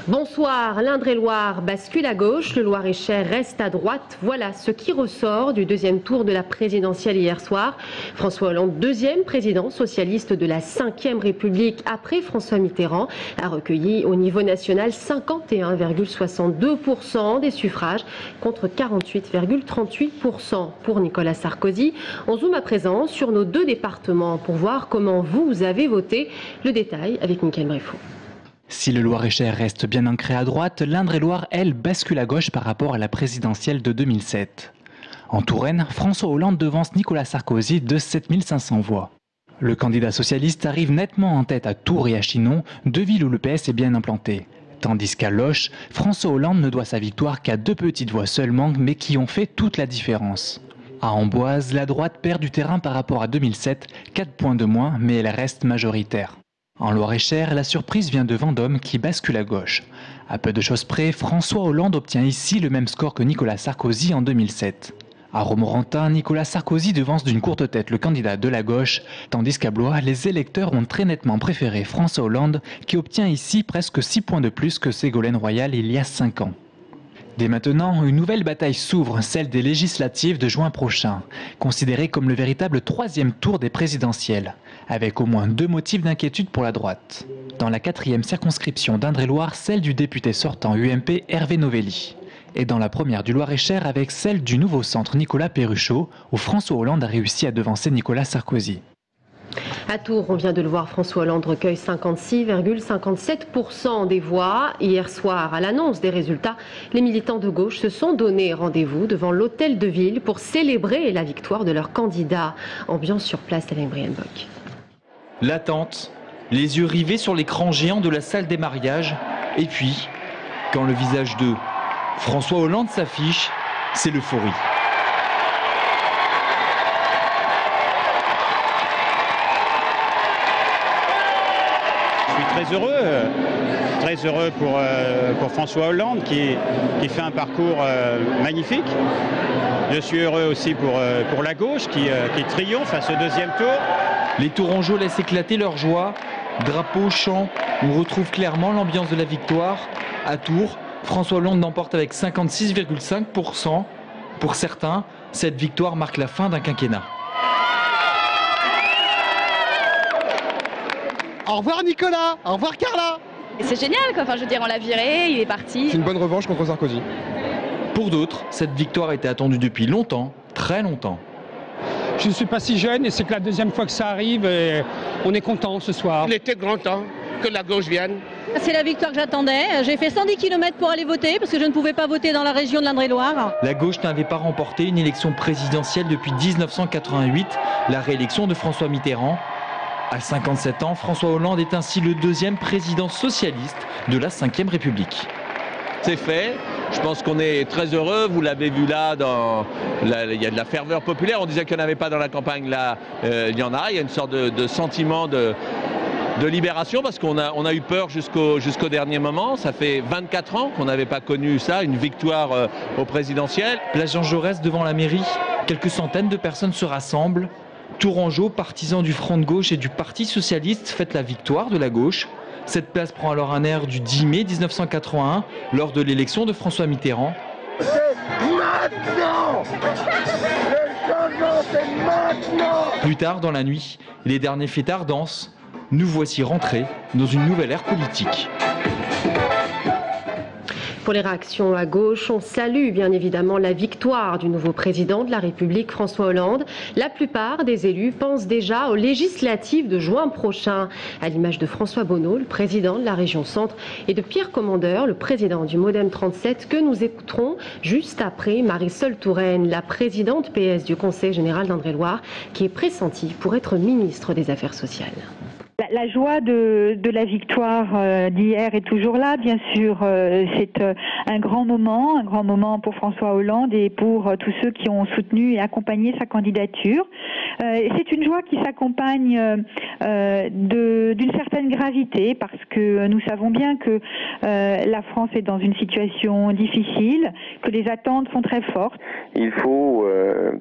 Bonsoir, l'Indre-et-Loire bascule à gauche, le Loir-et-Cher reste à droite. Voilà ce qui ressort du deuxième tour de la présidentielle hier soir. François Hollande, deuxième président socialiste de la 5e République après François Mitterrand, a recueilli au niveau national 51,62% des suffrages contre 48,38% pour Nicolas Sarkozy. On zoome à présent sur nos deux départements pour voir comment vous avez voté. Le détail avec Mickaël Breffo. Si le Loir-et-Cher reste bien ancré à droite, l'Indre-et-Loire, elle, bascule à gauche par rapport à la présidentielle de 2007. En Touraine, François Hollande devance Nicolas Sarkozy de 7500 voix. Le candidat socialiste arrive nettement en tête à Tours et à Chinon, deux villes où le PS est bien implanté. Tandis qu'à Loches, François Hollande ne doit sa victoire qu'à deux petites voix seulement, mais qui ont fait toute la différence. À Amboise, la droite perd du terrain par rapport à 2007, 4 points de moins, mais elle reste majoritaire. En Loir-et-Cher, la surprise vient de Vendôme qui bascule à gauche. À peu de choses près, François Hollande obtient ici le même score que Nicolas Sarkozy en 2007. À Romorantin, Nicolas Sarkozy devance d'une courte tête le candidat de la gauche, tandis qu'à Blois, les électeurs ont très nettement préféré François Hollande qui obtient ici presque 6 points de plus que Ségolène Royal il y a 5 ans. Dès maintenant, une nouvelle bataille s'ouvre, celle des législatives de juin prochain, considérée comme le véritable troisième tour des présidentielles, avec au moins deux motifs d'inquiétude pour la droite. Dans la 4e circonscription d'Indre-et-Loire, celle du député sortant UMP Hervé Novelli. Et dans la première du Loir-et-Cher avec celle du nouveau centre Nicolas Perruchot, où François Hollande a réussi à devancer Nicolas Sarkozy. À Tours, on vient de le voir, François Hollande recueille 56,57% des voix. Hier soir, à l'annonce des résultats, les militants de gauche se sont donné rendez-vous devant l'hôtel de ville pour célébrer la victoire de leur candidat. Ambiance sur place avec Brian Bock. L'attente, les yeux rivés sur l'écran géant de la salle des mariages. Et puis, quand le visage de François Hollande s'affiche, c'est l'euphorie. Très heureux pour François Hollande qui fait un parcours magnifique. Je suis heureux aussi pour la gauche qui triomphe à ce deuxième tour. Les Tourangeaux laissent éclater leur joie. Drapeau, chant, on retrouve clairement l'ambiance de la victoire. À Tours, François Hollande l'emporte avec 56,5%. Pour certains, cette victoire marque la fin d'un quinquennat. Au revoir Nicolas, au revoir Carla. C'est génial quoi, enfin je veux dire on l'a viré, il est parti. C'est une bonne revanche contre Sarkozy. Pour d'autres, cette victoire était attendue depuis longtemps, très longtemps. Je ne suis pas si jeune et c'est que la deuxième fois que ça arrive et on est content ce soir. Il était grand temps que la gauche vienne. C'est la victoire que j'attendais. J'ai fait 110 km pour aller voter parce que je ne pouvais pas voter dans la région de l'Indre-et-Loire. La gauche n'avait pas remporté une élection présidentielle depuis 1988, la réélection de François Mitterrand. À 57 ans, François Hollande est ainsi le deuxième président socialiste de la 5e République. C'est fait. Je pense qu'on est très heureux. Vous l'avez vu là, il y a de la ferveur populaire. On disait qu'il n'y en avait pas dans la campagne. Là, il y en a. Il y a une sorte de sentiment de libération parce qu'on a eu peur jusqu'au dernier moment. Ça fait 24 ans qu'on n'avait pas connu ça, une victoire au présidentiel. Place Jean Jaurès devant la mairie. Quelques centaines de personnes se rassemblent. Tourangeau, partisan du Front de gauche et du Parti socialiste, fête la victoire de la gauche. Cette place prend alors un air du 10 mai 1981, lors de l'élection de François Mitterrand. C'est maintenant! Le changement, c'est maintenant! Plus tard dans la nuit, les derniers fêtards dansent. Nous voici rentrés dans une nouvelle ère politique. Pour les réactions à gauche, on salue bien évidemment la victoire du nouveau président de la République, François Hollande. La plupart des élus pensent déjà aux législatives de juin prochain, à l'image de François Bonneau, le président de la région Centre, et de Pierre Commandeur, le président du Modem 37, que nous écouterons juste après Marisol Touraine, la présidente PS du Conseil général d'Indre-et-Loire, qui est pressentie pour être ministre des Affaires sociales. La joie de la victoire d'hier est toujours là, bien sûr. C'est un grand moment pour François Hollande et pour tous ceux qui ont soutenu et accompagné sa candidature. C'est une joie qui s'accompagne d'une certaine gravité parce que nous savons bien que la France est dans une situation difficile, que les attentes sont très fortes. Il faut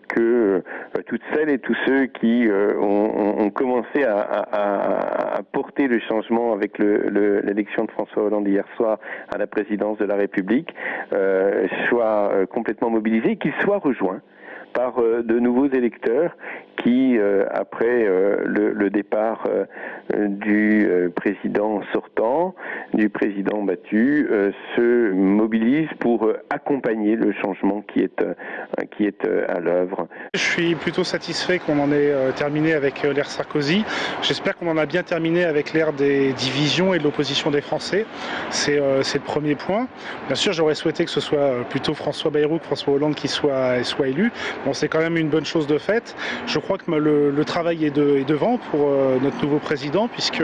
que toutes celles et tous ceux qui ont commencé à a porté le changement avec l'élection de François Hollande hier soir à la présidence de la République soit complètement mobilisé, qu'il soit rejoint par de nouveaux électeurs qui, après le départ du président sortant, du président battu, se mobilisent pour accompagner le changement qui est à l'œuvre. Je suis plutôt satisfait qu'on en ait terminé avec l'ère Sarkozy. J'espère qu'on en a bien terminé avec l'ère des divisions et de l'opposition des Français. C'est le premier point. Bien sûr, j'aurais souhaité que ce soit plutôt François Bayrou que François Hollande qui soit élu. Bon, c'est quand même une bonne chose de faite. Je crois que le travail est devant pour notre nouveau président, puisque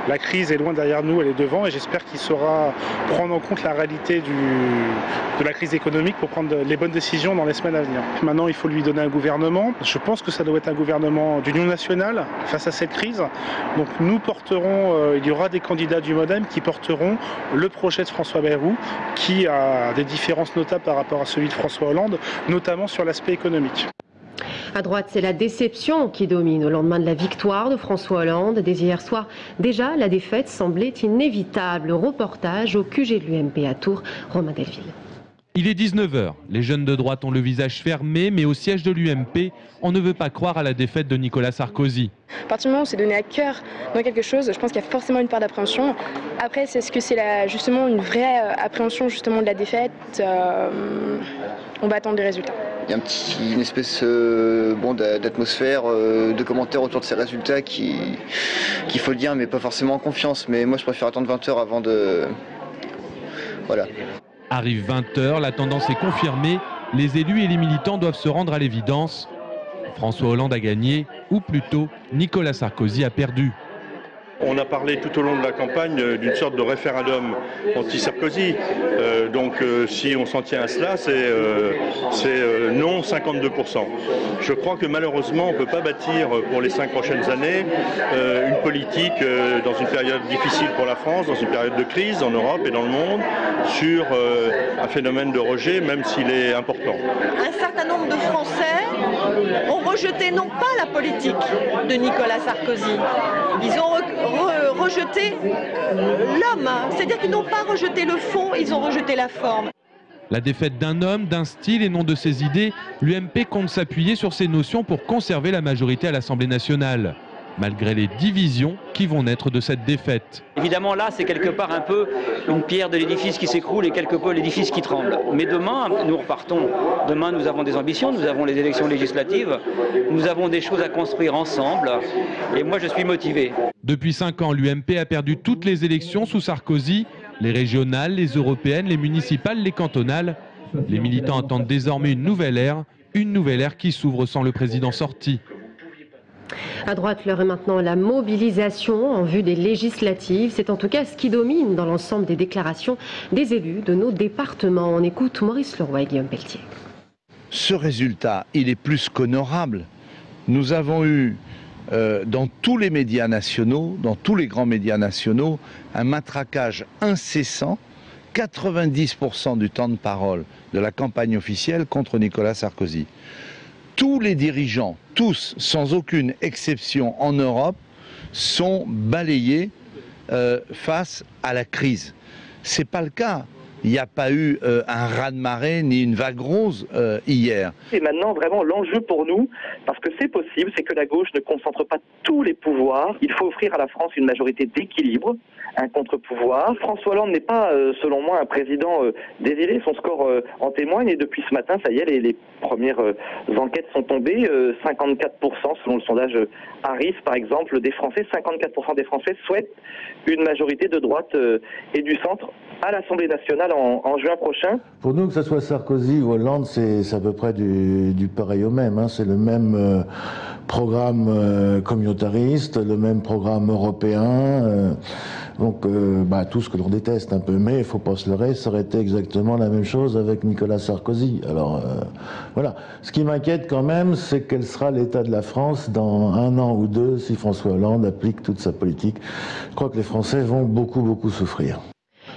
la crise est loin derrière nous, elle est devant, et j'espère qu'il saura prendre en compte la réalité de la crise économique pour prendre les bonnes décisions dans les semaines à venir. Maintenant, il faut lui donner un gouvernement. Je pense que ça doit être un gouvernement d'union nationale face à cette crise. Donc nous porterons, il y aura des candidats du MoDem qui porteront le projet de François Bayrou, qui a des différences notables par rapport à celui de François Hollande, notamment sur l'aspect économique. À droite, c'est la déception qui domine au lendemain de la victoire de François Hollande. Dès hier soir, déjà, la défaite semblait inévitable. Reportage au QG de l'UMP à Tours, Romain Delville. Il est 19h. Les jeunes de droite ont le visage fermé, mais au siège de l'UMP, on ne veut pas croire à la défaite de Nicolas Sarkozy. À partir du moment où c'est donné à cœur dans quelque chose, je pense qu'il y a forcément une part d'appréhension. Après, c'est ce que c'est justement une vraie appréhension justement de la défaite. On va attendre des résultats. Il y a une espèce d'atmosphère, de commentaires autour de ces résultats qu'il faut le dire, mais pas forcément en confiance. Mais moi, je préfère attendre 20 heures avant de... Voilà. Arrive 20h, la tendance est confirmée. Les élus et les militants doivent se rendre à l'évidence. François Hollande a gagné, ou plutôt Nicolas Sarkozy a perdu. On a parlé tout au long de la campagne d'une sorte de référendum anti-Sarkozy. Si on s'en tient à cela, c'est non 52%. Je crois que malheureusement, on ne peut pas bâtir pour les 5 prochaines années une politique dans une période difficile pour la France, dans une période de crise en Europe et dans le monde, sur un phénomène de rejet, même s'il est important. Un certain nombre de Français ont rejeté non pas la politique de Nicolas Sarkozy, ils ont rejeté l'homme, c'est-à-dire qu'ils n'ont pas rejeté le fond, ils ont rejeté la forme. La défaite d'un homme, d'un style et non de ses idées, l'UMP compte s'appuyer sur ces notions pour conserver la majorité à l'Assemblée nationale, malgré les divisions qui vont naître de cette défaite. Évidemment, là, c'est quelque part un peu une pierre de l'édifice qui s'écroule et quelque peu l'édifice qui tremble. Mais demain, nous repartons. Demain, nous avons des ambitions, nous avons les élections législatives, nous avons des choses à construire ensemble. Et moi, je suis motivé. Depuis 5 ans, l'UMP a perdu toutes les élections sous Sarkozy, les régionales, les européennes, les municipales, les cantonales. Les militants attendent désormais une nouvelle ère qui s'ouvre sans le président sorti. À droite, l'heure est maintenant la mobilisation en vue des législatives. C'est en tout cas ce qui domine dans l'ensemble des déclarations des élus de nos départements. On écoute Maurice Leroy et Guillaume Pelletier. Ce résultat, il est plus qu'honorable. Nous avons eu dans tous les médias nationaux, dans tous les grands médias nationaux, un matraquage incessant, 90% du temps de parole de la campagne officielle contre Nicolas Sarkozy. Tous les dirigeants, tous, sans aucune exception en Europe, sont balayés face à la crise. Ce n'est pas le cas. Il n'y a pas eu un raz-de-marée ni une vague rose hier. Et maintenant, vraiment, l'enjeu pour nous, parce que c'est possible, c'est que la gauche ne concentre pas tous les pouvoirs. Il faut offrir à la France une majorité d'équilibre, un contre-pouvoir. François Hollande n'est pas, selon moi, un président désiré. Son score en témoigne. Et depuis ce matin, ça y est, les premières enquêtes sont tombées. 54% selon le sondage Harris, par exemple, des Français, 54% des Français souhaitent une majorité de droite et du centre à l'Assemblée nationale en juin prochain. Pour nous, que ce soit Sarkozy ou Hollande, c'est à peu près du pareil au même. Hein. C'est le même programme communautariste, le même programme européen. Tout ce que l'on déteste un peu. Mais il ne faut pas se leurrer, ça aurait été exactement la même chose avec Nicolas Sarkozy. Alors voilà. Ce qui m'inquiète quand même, c'est quel sera l'état de la France dans 1 an ou 2 si François Hollande applique toute sa politique. Je crois que les Français vont beaucoup souffrir.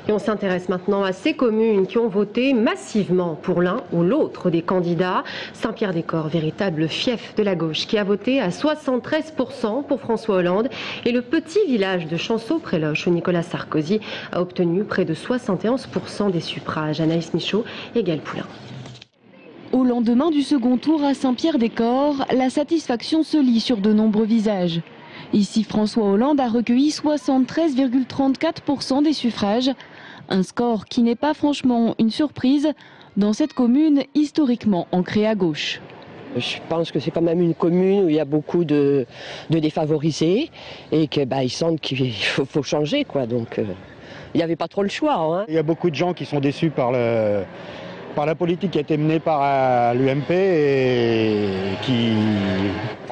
Et on s'intéresse maintenant à ces communes qui ont voté massivement pour l'un ou l'autre des candidats. Saint-Pierre-des-Corps, véritable fief de la gauche, qui a voté à 73% pour François Hollande. Et le petit village de Chanceau-Préloche, où Nicolas Sarkozy a obtenu près de 71% des suffrages. Anaïs Michaud et Gaël Poulain. Au lendemain du second tour à Saint-Pierre-des-Corps, la satisfaction se lit sur de nombreux visages. Ici, François Hollande a recueilli 73,34% des suffrages. Un score qui n'est pas franchement une surprise dans cette commune historiquement ancrée à gauche. Je pense que c'est quand même une commune où il y a beaucoup de défavorisés et qu'ils sentent qu'il faut changer, quoi. Donc il n'y avait pas trop le choix. Hein. Il y a beaucoup de gens qui sont déçus par la politique qui a été menée par l'UMP et qui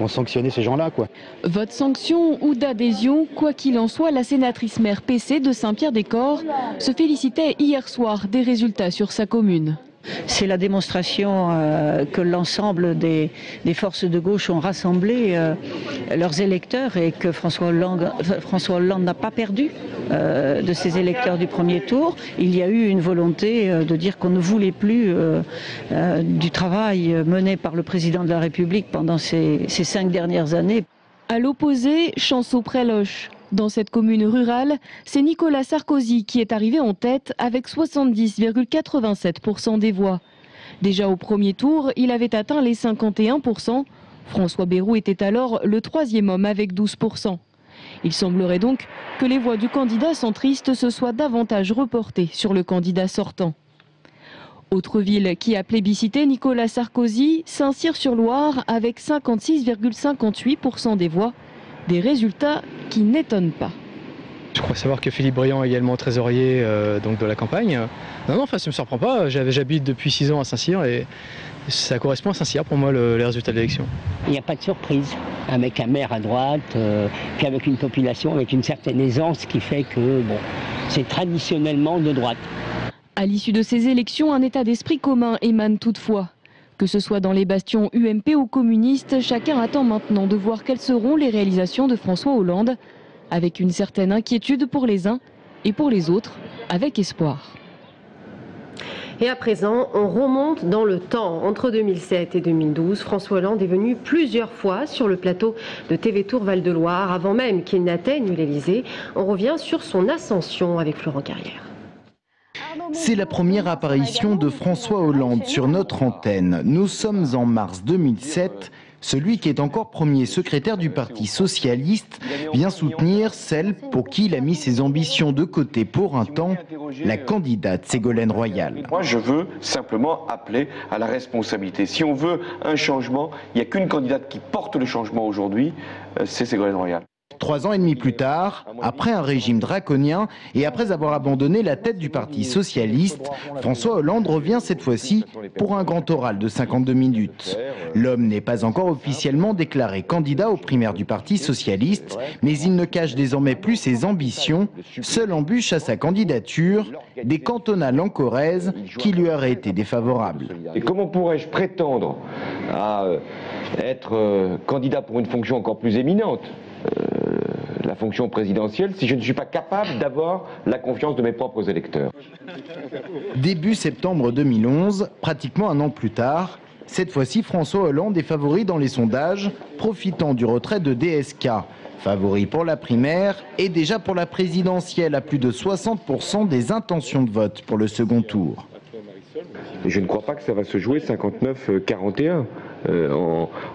ont sanctionné ces gens-là, quoi. Vote sanction ou d'adhésion, quoi qu'il en soit, la sénatrice maire PC de Saint-Pierre-des-Corps se félicitait hier soir des résultats sur sa commune. C'est la démonstration que l'ensemble des forces de gauche ont rassemblé leurs électeurs et que François Hollande n'a pas perdu de ses électeurs du premier tour. Il y a eu une volonté de dire qu'on ne voulait plus du travail mené par le président de la République pendant ces 5 dernières années. À l'opposé, Chanceau-Préloche. Dans cette commune rurale, c'est Nicolas Sarkozy qui est arrivé en tête avec 70,87% des voix. Déjà au premier tour, il avait atteint les 51%. François Bayrou était alors le troisième homme avec 12%. Il semblerait donc que les voix du candidat centriste se soient davantage reportées sur le candidat sortant. Autre ville qui a plébiscité Nicolas Sarkozy, Saint-Cyr-sur-Loire avec 56,58% des voix. Des résultats qui n'étonnent pas. Je crois savoir que Philippe Briand est également trésorier donc de la campagne. Non, ça ne me surprend pas. J'habite depuis 6 ans à Saint-Cyr et ça correspond à Saint-Cyr pour moi les résultats de l'élection. Il n'y a pas de surprise. Avec un maire à droite, puis avec une population avec une certaine aisance qui fait que c'est traditionnellement de droite. À l'issue de ces élections, un état d'esprit commun émane toutefois. Que ce soit dans les bastions UMP ou communistes, chacun attend maintenant de voir quelles seront les réalisations de François Hollande, avec une certaine inquiétude pour les uns et pour les autres, avec espoir. Et à présent, on remonte dans le temps. Entre 2007 et 2012, François Hollande est venu plusieurs fois sur le plateau de TV Tour Val-de-Loire, avant même qu'il n'atteigne l'Elysée. On revient sur son ascension avec Florent Carrière. C'est la première apparition de François Hollande sur notre antenne. Nous sommes en mars 2007. Celui qui est encore premier secrétaire du Parti socialiste vient soutenir celle pour qui il a mis ses ambitions de côté pour un temps, la candidate Ségolène Royal. Moi, je veux simplement appeler à la responsabilité. Si on veut un changement, il n'y a qu'une candidate qui porte le changement aujourd'hui, c'est Ségolène Royal. 3 ans et demi plus tard, après un régime draconien et après avoir abandonné la tête du Parti socialiste, François Hollande revient cette fois-ci pour un grand oral de 52 minutes. L'homme n'est pas encore officiellement déclaré candidat aux primaires du Parti socialiste, mais il ne cache désormais plus ses ambitions. Seule embûche à sa candidature, des cantonales en Corrèze qui lui auraient été défavorables. Et comment pourrais-je prétendre à être candidat pour une fonction encore plus éminente, la fonction présidentielle, si je ne suis pas capable d'avoir la confiance de mes propres électeurs? Début septembre 2011, pratiquement un an plus tard, cette fois-ci François Hollande est favori dans les sondages, profitant du retrait de DSK. Favori pour la primaire et déjà pour la présidentielle à plus de 60% des intentions de vote pour le second tour. Je ne crois pas que ça va se jouer 59-41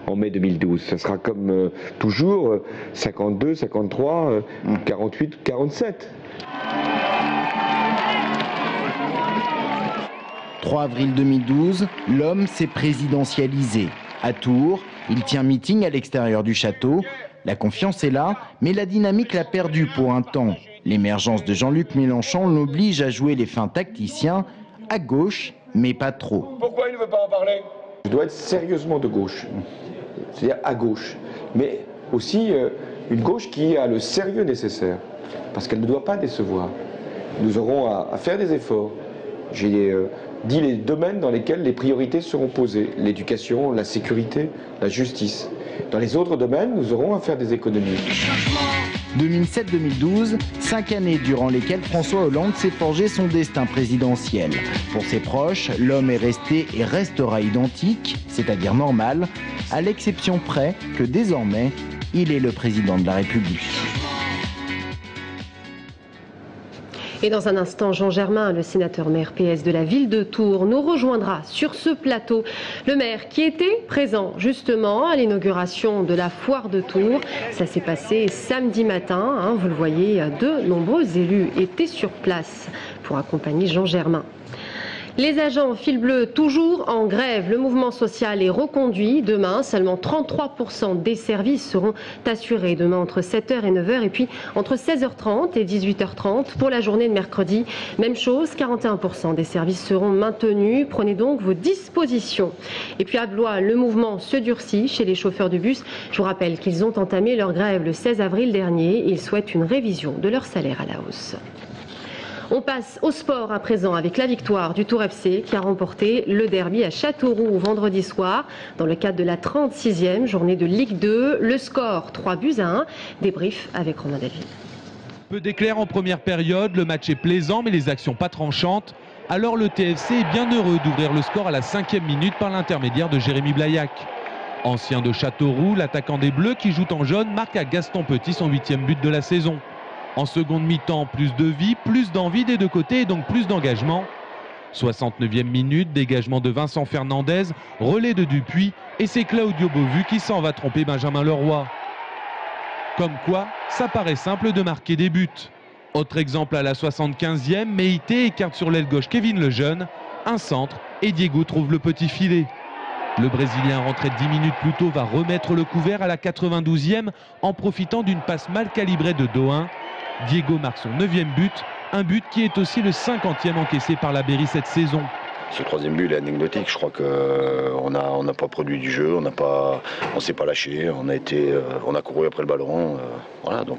en mai 2012. Ça sera comme toujours 52, 53, 48, 47. 3 avril 2012, l'homme s'est présidentialisé. À Tours, il tient meeting à l'extérieur du château. La confiance est là, mais la dynamique l'a perdue pour un temps. L'émergence de Jean-Luc Mélenchon l'oblige à jouer les fins tacticiens, à gauche, mais pas trop. Pourquoi il ne veut pas en parler? Je dois être sérieusement de gauche, c'est-à-dire à gauche, mais aussi une gauche qui a le sérieux nécessaire, parce qu'elle ne doit pas décevoir. Nous aurons à faire des efforts. J'ai dit les domaines dans lesquels les priorités seront posées, l'éducation, la sécurité, la justice. Dans les autres domaines, nous aurons à faire des économies. 2007-2012, 5 années durant lesquelles François Hollande s'est forgé son destin présidentiel. Pour ses proches, l'homme est resté et restera identique, c'est-à-dire normal, à l'exception près que désormais, il est le président de la République. Et dans un instant, Jean Germain, le sénateur maire PS de la ville de Tours, nous rejoindra sur ce plateau. Le maire qui était présent justement à l'inauguration de la foire de Tours. Ça s'est passé samedi matin, vous le voyez, de nombreux élus étaient sur place pour accompagner Jean Germain. Les agents fil bleu toujours en grève. Le mouvement social est reconduit. Demain, seulement 33% des services seront assurés. Demain, entre 7h et 9h. Et puis, entre 16h30 et 18h30 pour la journée de mercredi. Même chose, 41% des services seront maintenus. Prenez donc vos dispositions. Et puis, à Blois, le mouvement se durcit chez les chauffeurs de bus. Je vous rappelle qu'ils ont entamé leur grève le 16 avril dernier. Ils souhaitent une révision de leur salaire à la hausse. On passe au sport à présent avec la victoire du Tours FC qui a remporté le derby à Châteauroux vendredi soir dans le cadre de la 36e journée de Ligue 2. Le score 3-1. Débrief avec Romain Delville. Peu d'éclairs en première période, le match est plaisant mais les actions pas tranchantes. Alors le TFC est bien heureux d'ouvrir le score à la 5e minute par l'intermédiaire de Jérémy Blaillac. Ancien de Châteauroux, l'attaquant des Bleus qui joue en jaune marque à Gaston Petit son 8e but de la saison. En seconde mi-temps, plus de vie, plus d'envie des deux côtés et donc plus d'engagement. 69e minute, dégagement de Vincent Fernandez, relais de Dupuis et c'est Claudio Beauvu qui s'en va tromper Benjamin Leroy. Comme quoi, ça paraît simple de marquer des buts. Autre exemple à la 75e, Meïté écarte sur l'aile gauche Kevin Lejeune, un centre et Diego trouve le petit filet. Le Brésilien rentré 10 minutes plus tôt va remettre le couvert à la 92e en profitant d'une passe mal calibrée de Dohain. Diego marque son 9e but, un but qui est aussi le 50e encaissé par la Berry cette saison. Ce 3e but est anecdotique, je crois qu'on n'a pas produit du jeu, on ne s'est pas lâché, on a couru après le ballon, voilà, donc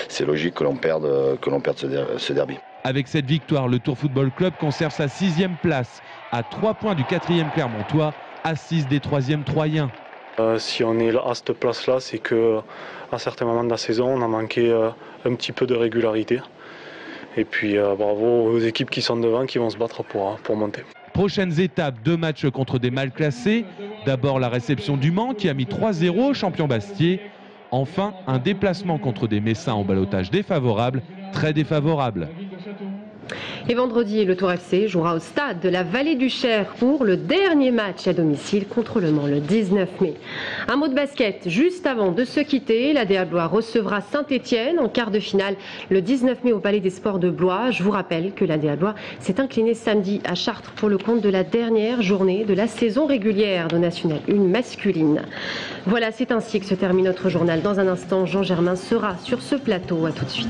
c'est logique que l'on perde ce derby. Avec cette victoire, le Tours Football Club conserve sa 6e place, à 3 points du 4e Clermontois, à 6 des 3e Troyens. Si on est à cette place-là, c'est qu'à certains moments de la saison, on a manqué un petit peu de régularité. Et puis bravo aux équipes qui sont devant, qui vont se battre pour monter. Prochaines étapes, 2 matchs contre des mal classés. D'abord la réception du Mans qui a mis 3-0 au champion Bastier. Enfin, un déplacement contre des Messins en ballottage défavorable, très défavorable. Et vendredi, le Tours FC jouera au stade de la Vallée du Cher pour le dernier match à domicile contre le Mans le 19 mai. Un mot de basket, juste avant de se quitter, la DA Blois recevra Saint-Etienne en quart de finale le 19 mai au Palais des Sports de Blois. Je vous rappelle que la DA Blois s'est inclinée samedi à Chartres pour le compte de la dernière journée de la saison régulière de National 1 masculine. Voilà, c'est ainsi que se termine notre journal. Dans un instant, Jean Germain sera sur ce plateau. À tout de suite.